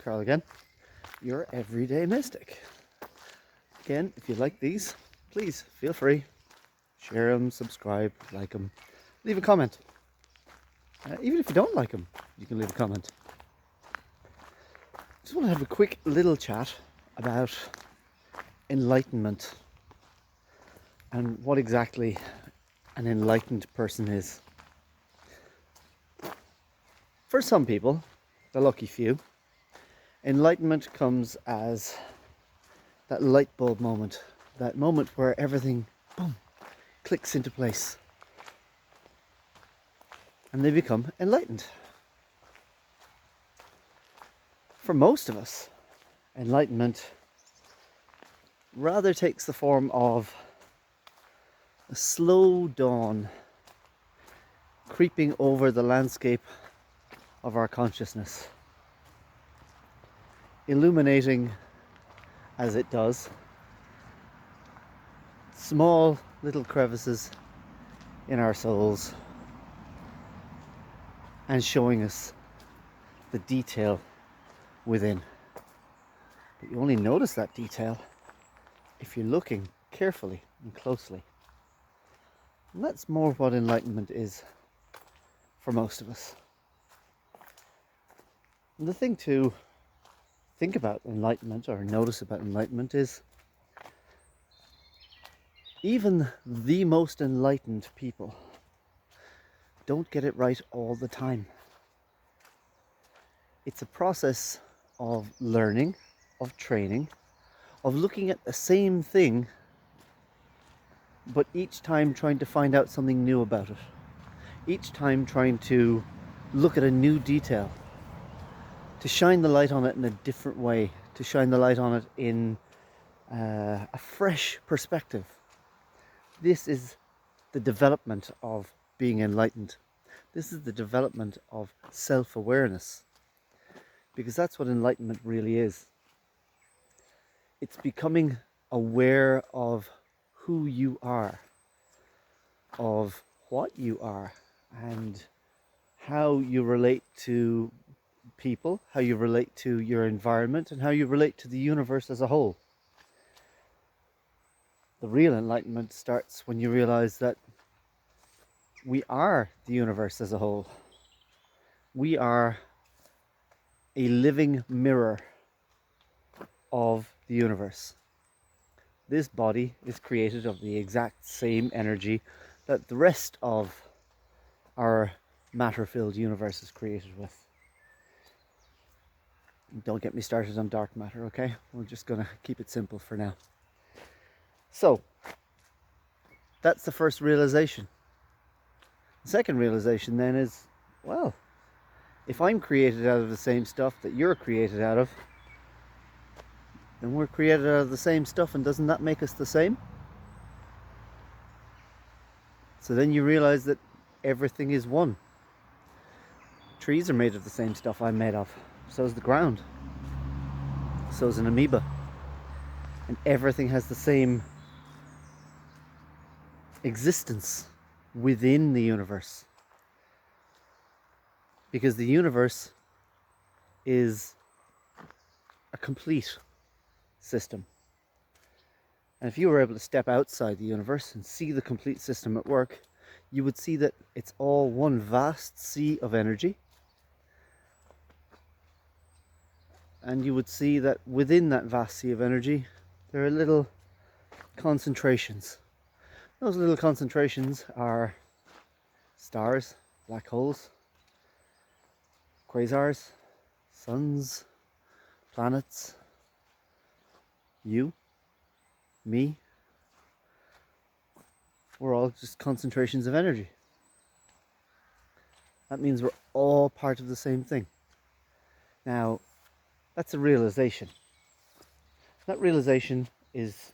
Carl again, your everyday mystic. Again, if you like these, please feel free. Share them, subscribe, like them, leave a comment. Even if you don't like them, you can leave a comment. Just want to have a quick little chat about enlightenment and what exactly an enlightened person is. For some people, the lucky few, enlightenment comes as that light bulb moment, that moment where everything, boom, clicks into place and they become enlightened. For most of us, enlightenment rather takes the form of a slow dawn creeping over the landscape of our consciousness, illuminating as it does small little crevices in our souls and showing us the detail within. But you only notice that detail if you're looking carefully and closely. And that's more what enlightenment is for most of us. And the thing to think about enlightenment or notice about enlightenment is even the most enlightened people don't get it right all the time. It's a process of learning, of training, of looking at the same thing, but each time trying to find out something new about it. Each time trying to look at a new detail, to shine the light on it in a different way, to shine the light on it in a fresh perspective. This is the development of being enlightened. This is the development of self-awareness, because that's what enlightenment really is. It's becoming aware of who you are, of what you are, and how you relate to people, how you relate to your environment, and how you relate to the universe as a whole. The real enlightenment starts when you realize that we are the universe as a whole. We are a living mirror of the universe. This body is created of the exact same energy that the rest of our matter-filled universe is created with. Don't get me started on dark matter, okay? We're just going to keep it simple for now. So, that's the first realization. The second realization then is, well, if I'm created out of the same stuff that you're created out of, then we're created out of the same stuff, and doesn't that make us the same? So then you realize that everything is one. Trees are made of the same stuff I'm made of. So is the ground. So is an amoeba. And everything has the same existence within the universe. Because the universe is a complete system. And if you were able to step outside the universe and see the complete system at work, you would see that it's all one vast sea of energy. And you would see that within that vast sea of energy, there are little concentrations. Those little concentrations are stars, black holes, quasars, suns, planets, you, me. We're all just concentrations of energy. That means we're all part of the same thing. Now, that's a realization. That realization is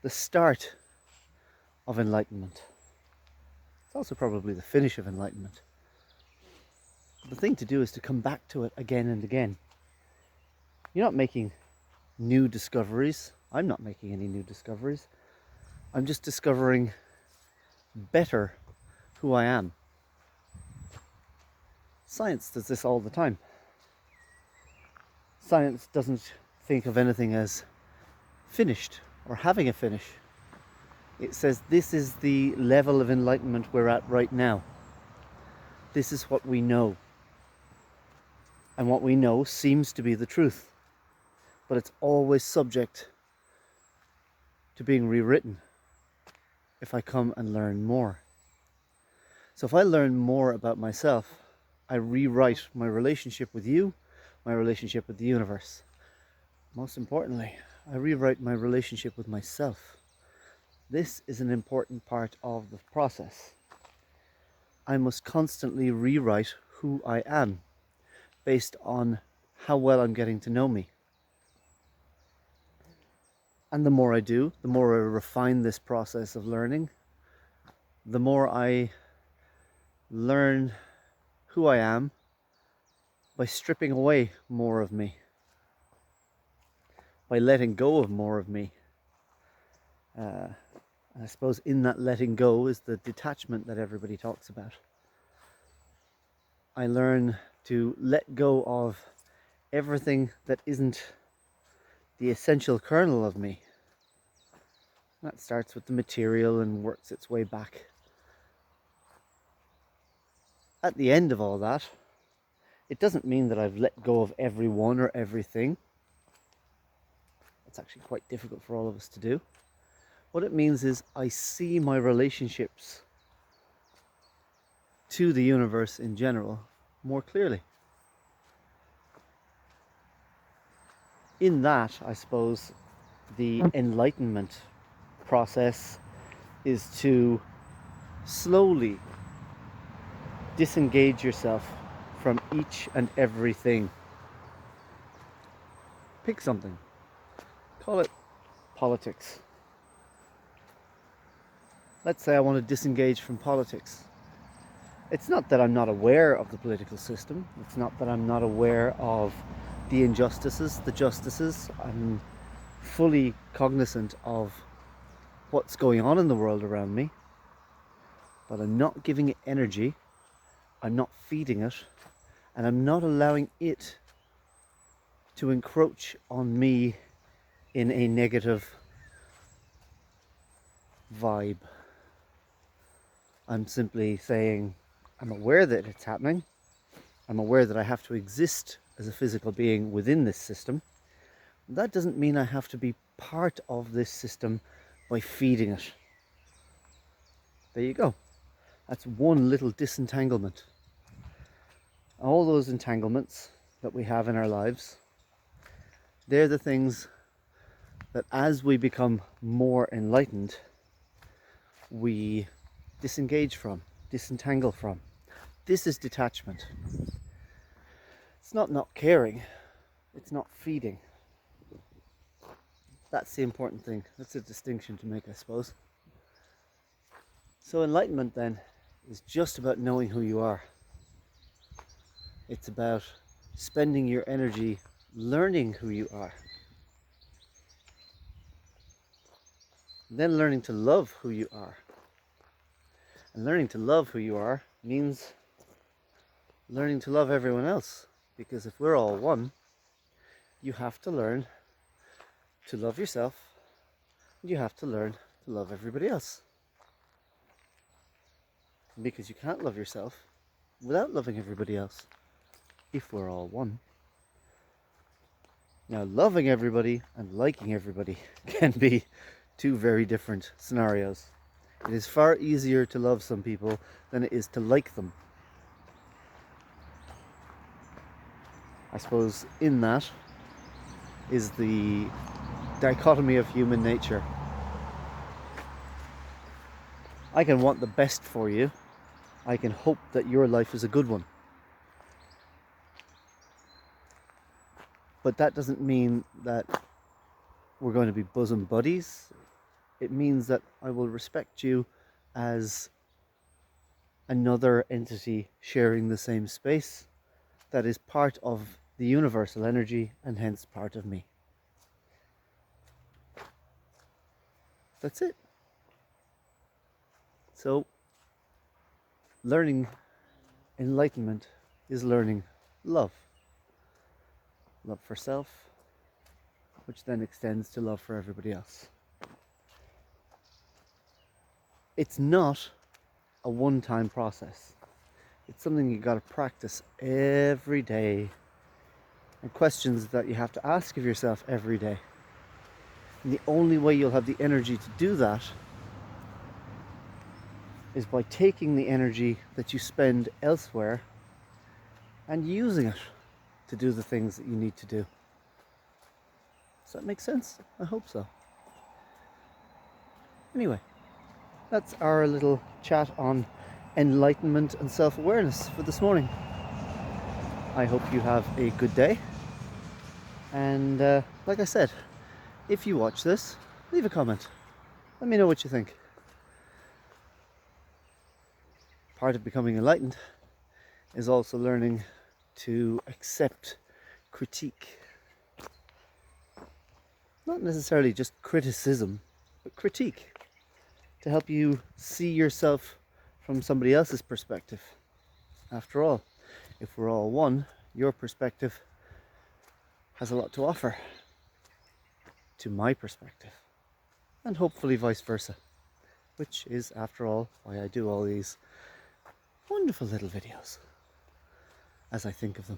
the start of enlightenment. It's also probably the finish of enlightenment. The thing to do is to come back to it again and again. You're not making new discoveries. I'm not making any new discoveries. I'm just discovering better who I am. Science does this all the time. Science doesn't think of anything as finished or having a finish. It says this is the level of enlightenment we're at right now. This is what we know. And what we know seems to be the truth. But it's always subject to being rewritten if I come and learn more. So if I learn more about myself, I rewrite my relationship with you, my relationship with the universe. Most importantly, I rewrite my relationship with myself. This is an important part of the process. I must constantly rewrite who I am based on how well I'm getting to know me. And the more I do, the more I refine this process of learning, the more I learn who I am by stripping away more of me, by letting go of more of me. I suppose in that letting go is the detachment that everybody talks about. I learn to let go of everything that isn't the essential kernel of me. That starts with the material and works its way back. At the end of all that, it doesn't mean that I've let go of everyone or everything. It's actually quite difficult for all of us to do. What it means is I see my relationships to the universe in general more clearly. In that, I suppose, the enlightenment process is to slowly disengage yourself from each and everything. Pick something. Call it politics. Let's say I want to disengage from politics. It's not that I'm not aware of the political system. It's not that I'm not aware of the injustices, the justices. I'm fully cognizant of what's going on in the world around me. But I'm not giving it energy. I'm not feeding it. And I'm not allowing it to encroach on me in a negative vibe. I'm simply saying, I'm aware that it's happening. I'm aware that I have to exist as a physical being within this system. That doesn't mean I have to be part of this system by feeding it. There you go. That's one little disentanglement. All those entanglements that we have in our lives, they're the things that as we become more enlightened, we disengage from, disentangle from. This is detachment. It's not caring, it's not feeding. That's the important thing. That's a distinction to make, I suppose. So enlightenment then is just about knowing who you are. It's about spending your energy learning who you are. Then learning to love who you are. And learning to love who you are means learning to love everyone else. Because if we're all one, you have to learn to love yourself, and you have to learn to love everybody else. Because you can't love yourself without loving everybody else, if we're all one. Now, loving everybody and liking everybody can be two very different scenarios. It is far easier to love some people than it is to like them. I suppose in that is the dichotomy of human nature. I can want the best for you. I can hope that your life is a good one. But that doesn't mean that we're going to be bosom buddies. It means that I will respect you as another entity sharing the same space that is part of the universal energy and hence part of me. That's it. So, learning enlightenment is learning love. love for self, which then extends to love for everybody else. It's not a one-time process. It's something you got to practice every day, and questions that you have to ask of yourself every day. And the only way you'll have the energy to do that is by taking the energy that you spend elsewhere and using it to do the things that you need to do. Does that make sense? I hope so. Anyway, that's our little chat on enlightenment and self-awareness for this morning. I hope you have a good day. And like I said, if you watch this, leave a comment. Let me know what you think. Part of becoming enlightened is also learning to accept critique. Not necessarily just criticism, but critique, to help you see yourself from somebody else's perspective. After all, if we're all one, your perspective has a lot to offer to my perspective, and hopefully vice versa, which is, after all, why I do all these wonderful little videos, as I think of them.